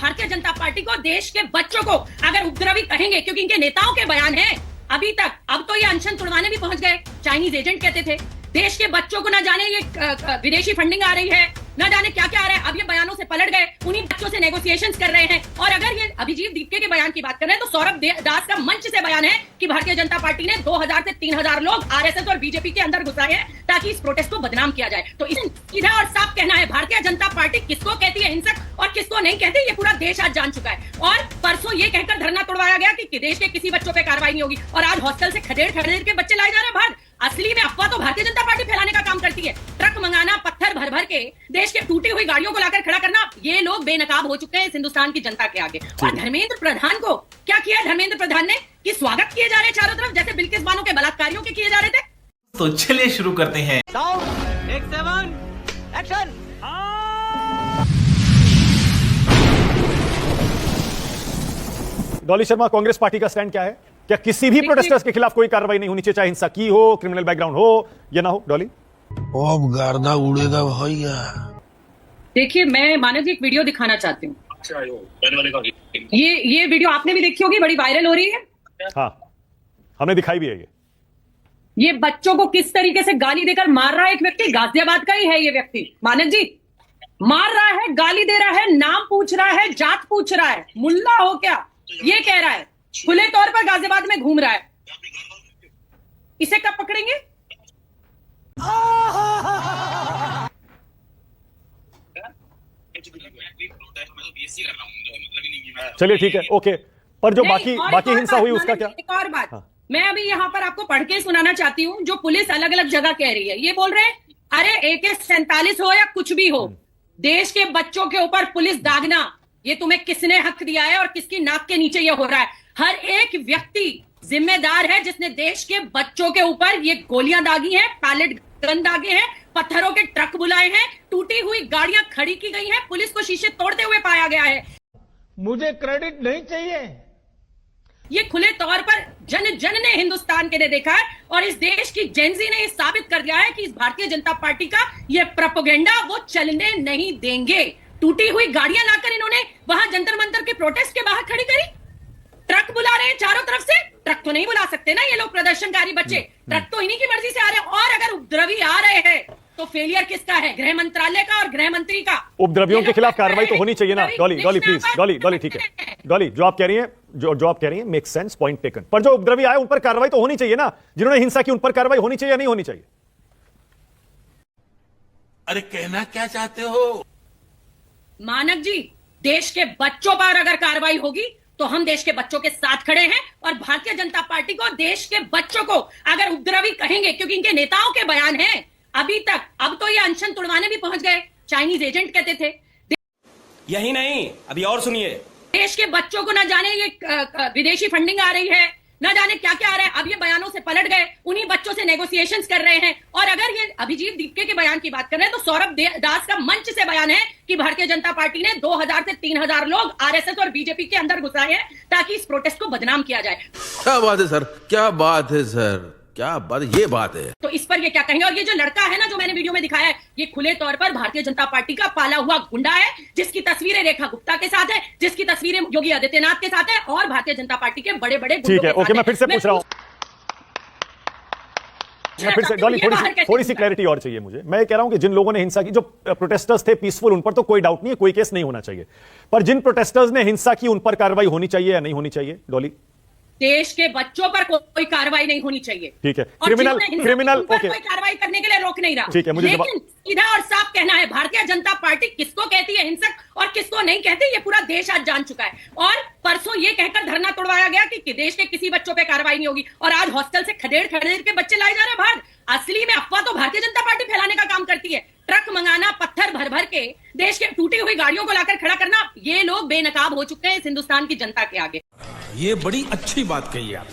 Bharatiya Janata party को, देश के बच्चों को अगर उपद्रवी कहेंगे, क्योंकि इनके नेताओं के बयान हैं अभी तक, अब तो ये अनशन तुड़वाने भी पहुंच गए, चाइनीज एजेंट कहते थे। देश के बच्चों को ना जाने ये विदेशी फंडिंग आ रही है, ना जाने क्या क्या आ रहा है, अब ये बयानों से पलट गए, उन्हीं बच्चों से नेगोशिएशंस कर रहे हैं। और अगर ये अभिजीत दीपके के बयान की बात कर रहे हैं तो सौरभ दास का मंच से बयान है कि भारतीय जनता पार्टी ने 2000 से 3000 लोग आरएसएस और बीजेपी के अंदर घुसाए हैं ताकि इस प्रोटेस्ट को बदनाम किया जाए। तो इस सीधा और साफ कहना है, भारतीय जनता पार्टी किसको कहती है हिंसक और किसको नहीं कहती, ये पूरा देश आज जान चुका है। और परसों ये कहकर धरना तोड़वाया गया कि देश के किसी बच्चों पे कार्रवाई नहीं होगी, और आज हॉस्टल से खदेड़ खदेड़ के बच्चे लाए जा रहे हैं बाहर। असली में अफवाह तो भारतीय जनता पार्टी फैलाने का काम करती है। ट्रक मंगाना, पत्थर भर भर के देश के टूटी हुई गाड़ियों को लाकर खड़ा करना, ये लोग बेनकाब हो चुके हैं इस हिंदुस्तान की जनता के आगे। और धर्मेंद्र प्रधान को क्या किया धर्मेंद्र प्रधान ने कि स्वागत किए जा रहे हैं चारों तरफ, जैसे बिल्किस बानो के बलात्कारियों के किए जा रहे थे। तो चलिए शुरू करते हैं। एक्शन। डॉली शर्मा, कांग्रेस पार्टी का स्टैंड क्या है? क्या किसी भी प्रोटेस्टर्स के खिलाफ कोई कार्रवाई नहीं होनी चाहिए, चाहे हिंसा की हो, क्रिमिनल बैकग्राउंड हो या ना हो? डॉली, अब गर्दा उड़ेगा भैया। देखिए, मैं मानव जी एक वीडियो दिखाना चाहती हूँ। ये वीडियो आपने भी देखी होगी, बड़ी वायरल हो रही है। हाँ, हमने दिखाई भी है। ये बच्चों को किस तरीके से गाली देकर मार रहा है एक व्यक्ति, गाजियाबाद का ही है ये व्यक्ति। मानव जी मार रहा है, गाली दे रहा है, नाम पूछ रहा है, जात पूछ रहा है, मुल्ला हो क्या ये कह रहा है, खुले तौर पर गाजियाबाद में घूम रहा है। इसे कब पकड़ेंगे? चलिए ठीक है, ओके। पर जो बाकी हिंसा हुई उसका क्या? एक और बात, मैं अभी यहाँ पर आपको पढ़ के सुनाना चाहती हूँ जो पुलिस अलग अलग जगह कह रही है। ये बोल रहे हैं, अरे AK-47 हो या कुछ भी हो, देश के बच्चों के ऊपर पुलिस दागना, ये तुम्हें किसने हक दिया है और किसकी नाक के नीचे ये हो रहा है? हर एक व्यक्ति जिम्मेदार है जिसने देश के बच्चों के ऊपर ये गोलियां दागी हैं, पैलेट गन दागे हैं, पत्थरों के ट्रक बुलाए हैं, टूटी हुई गाड़ियां खड़ी की गई हैं, पुलिस को शीशे तोड़ते हुए पाया गया है। मुझे क्रेडिट नहीं चाहिए। ये खुले तौर पर जन जन ने हिंदुस्तान के ने देखा है, और इस देश की जेनजी ने ये साबित कर दिया है कि इस भारतीय जनता पार्टी का ये प्रोपेगेंडा वो चलने नहीं देंगे। टूटी हुई गाड़ियां लाकर इन्होंने वहां जंतर मंतर के प्रोटेस्ट के बाहर खड़ी करी, ट्रक बुला रहे हैं चारों तरफ से। ट्रक तो नहीं बुला सकते ना ये लोग प्रदर्शनकारी बच्चे, ट्रक तो इन्हीं की मर्जी से आ रहे हैं। और अगर उपद्रवी आ रहे हैं तो फेलियर किसका है? गृह मंत्रालय का और गृह मंत्री का। उपद्रवियों के खिलाफ कार्रवाई तो होनी चाहिए ना। डॉली प्लीज, डॉली ठीक है, डॉली जो आप कह रही हैं, जो आप कह रही हैं मेक सेंस, पॉइंट टेकन। पर जो उपद्रवी आए उन पर कार्रवाई तो होनी चाहिए ना, जिन्होंने हिंसा की उन पर कार्रवाई होनी चाहिए या नहीं होनी चाहिए? अरे कहना क्या चाहते हो? मानक जी, देश के बच्चों पर अगर कार्रवाई होगी तो हम देश के बच्चों के साथ खड़े हैं, और भारतीय जनता पार्टी को, देश के बच्चों को अगर उपद्रवी कहेंगे, क्योंकि इनके नेताओं के बयान हैं अभी तक, अब तो ये अनशन तुड़वाने भी पहुंच गए, चाइनीज एजेंट कहते थे। यही नहीं, अभी और सुनिए। देश के बच्चों को ना जाने ये विदेशी फंडिंग आ रही है, ना जाने क्या क्या आ रहा है, अब ये बयानों से पलट गए, उन्हीं बच्चों से नेगोशिएशंस कर रहे हैं। और अगर ये अभिजीत दीपके के बयान की बात कर रहे हैं तो सौरभ दास का मंच से बयान है कि भारतीय जनता पार्टी ने 2000 से 3000 लोग आरएसएस और बीजेपी के अंदर घुसाए हैं ताकि इस प्रोटेस्ट को बदनाम किया जाए। क्या बात है सर, क्या बात है सर, क्या बात, ये बात है। तो इस पर ये क्या कहेंगे? और ये जो लड़का है ना जो मैंने वीडियो में दिखाया है, ये खुले तौर पर भारतीय जनता पार्टी का पाला हुआ गुंडा है, जिसकी तस्वीरें रेखा गुप्ता के साथ है, जिसकी तस्वीरें योगी आदित्यनाथ के साथ है, और भारतीय जनता पार्टी के बड़े बड़े। ठीक है, ओके, मैं फिर से पूछ रहा हूं, डॉली थोड़ी सी क्लैरिटी और चाहिए मुझे। मैं कह रहा हूं कि जिन लोगों ने हिंसा की, जो प्रोटेस्टर्स थे पीसफुल, उन पर तो कोई डाउट नहीं है, कोई केस नहीं होना चाहिए। पर जिन प्रोटेस्टर्स ने हिंसा की उन पर कार्रवाई होनी चाहिए या नहीं होनी चाहिए? डॉली, देश के बच्चों पर कोई कार्रवाई नहीं होनी चाहिए। ठीक है, क्रिमिनल ओके, कोई कार्रवाई करने के लिए रोक नहीं रहा। ठीक है, मुझे लेकिन सीधा और साफ कहना है, भारतीय जनता पार्टी किसको कहती है हिंसक और किसको नहीं कहती, ये पूरा देश आज जान चुका है। और परसों ये कहकर धरना तोड़वाया गया कि देश के किसी बच्चों पे कार्रवाई नहीं होगी, और आज हॉस्टल से खदेड़ खदेड़ के बच्चे लाए जा रहे हैं बाहर। असली में अफवाह तो भारतीय जनता पार्टी फैलाने का काम करती है। ट्रक मंगाना, पत्थर भर भर के देश के टूटी हुई गाड़ियों को लाकर खड़ा करना, ये लोग बेनकाब हो चुके हैं इस हिंदुस्तान की जनता के आगे। ये बड़ी अच्छी बात कही आप।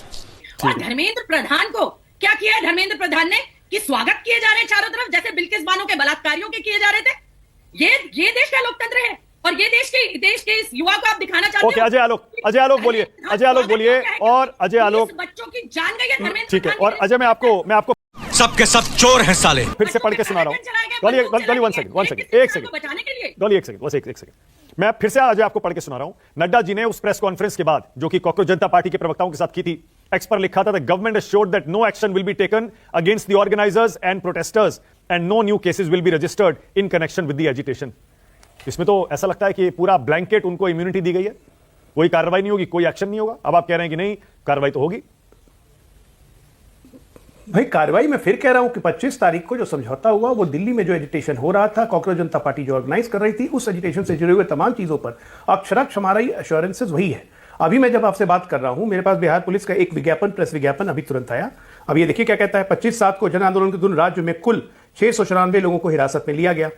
और धर्मेंद्र प्रधान को क्या किया है धर्मेंद्र प्रधान ने कि स्वागत किए जा रहे हैं चारों तरफ, जैसे बिल्किस बानो के बलात्कारियों के किए जा रहे थे। ये देश का लोकतंत्र है, और ये देश के इस युवा को आप दिखाना चाहते हो। अजय आलोक बोलिए, और अजय आलोक, बच्चों की जान गई है धर्मेंद्र। ठीक है, और अजय मैं आपको सबके सब चोर हैं साले। फिर से पढ़ के सुना रहा हूं। डॉली 1 सेकंड, एक सेकंड, बचाने के लिए। डॉली 1 सेकंड, बस एक सेकंड। मैं फिर से आज आपको पढ़ के सुना रहा हूं। नड्डा जी ने उस प्रेस कॉन्फ्रेंस के बाद, जो कि कॉकरोच जनता पार्टी के प्रवक्ताओं के साथ की थी, एक्स पर लिखा था, the government assured that no action will be taken against the organisers and protesters and no new cases will be registered in connection with the agitation. इसमें तो ऐसा लगता है कि पूरा ब्लैंकेट उनको इम्यूनिटी दी गई है, कोई कार्रवाई नहीं होगी, कोई एक्शन नहीं होगा। अब आप कह रहे हैं कि नहीं, कार्रवाई तो होगी। भाई कार्रवाई मैं फिर कह रहा हूं कि 25 तारीख को जो समझौता हुआ, वो दिल्ली में जो एजिटेशन हो रहा था, कॉकरोच जनता पार्टी जो ऑर्गेनाइज कर रही थी, उस एजिटेशन से जुड़े हुए तमाम चीजों पर अक्षरशः हमारी एश्योरेंसेस वही है। अभी मैं जब आपसे बात कर रहा हूं, मेरे पास बिहार पुलिस का एक विज्ञापन, प्रेस विज्ञापन अभी तुरंत आया। अब ये देखिए क्या कहता है, 25/7 को जन आंदोलन के दिन राज्य में कुल 694 लोगों को हिरासत में लिया गया।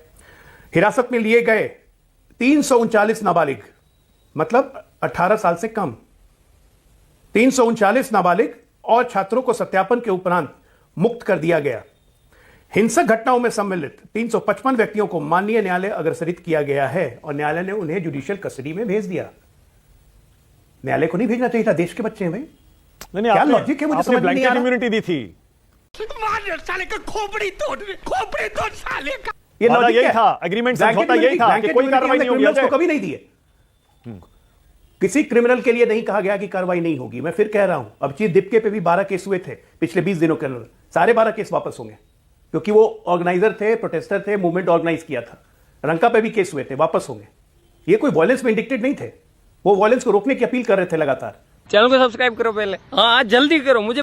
हिरासत में लिए गए 339 नाबालिग, मतलब 18 साल से कम, 339 नाबालिग और छात्रों को सत्यापन के उपरांत मुक्त कर दिया गया। हिंसक घटनाओं में सम्मिलित 355 व्यक्तियों को माननीय न्यायालय अग्रसरित किया गया है और न्यायालय ने उन्हें जुडिशियल कस्टडी में भेज दिया। न्यायालय को नहीं भेजना चाहिए था, देश के बच्चे हैं भाई। नहीं, क्या लॉजिक है, मुझे समझ नहीं आ रहा। इम्यूनिटी दी थी, ये वादा लॉजिक यही है। था, एग्रीमेंट समझौता यही था कि कोई कार्रवाई नहीं होगी। क्रिमिनल्स को कभी नहीं दिए, किसी क्रिमिनल के लिए नहीं कहा गया कि कार्रवाई नहीं होगी। मैं फिर कह रहा हूं, अब चीफ दीपके पे भी 12 केस हुए थे पिछले 20 दिनों के अंदर, सारे 12 केस वापस होंगे, क्योंकि वो ऑर्गेनाइजर थे, प्रोटेस्टर थे, मूवमेंट ऑर्गेनाइज किया था। रंका पे भी केस हुए थे, वापस होंगे। ये कोई वायलेंस में इंडिक्टेड नहीं थे, वो वायलेंस को रोकने की अपील कर रहे थे लगातार। चैनल को सब्सक्राइब करो पहले, हाँ जल्दी करो, मुझे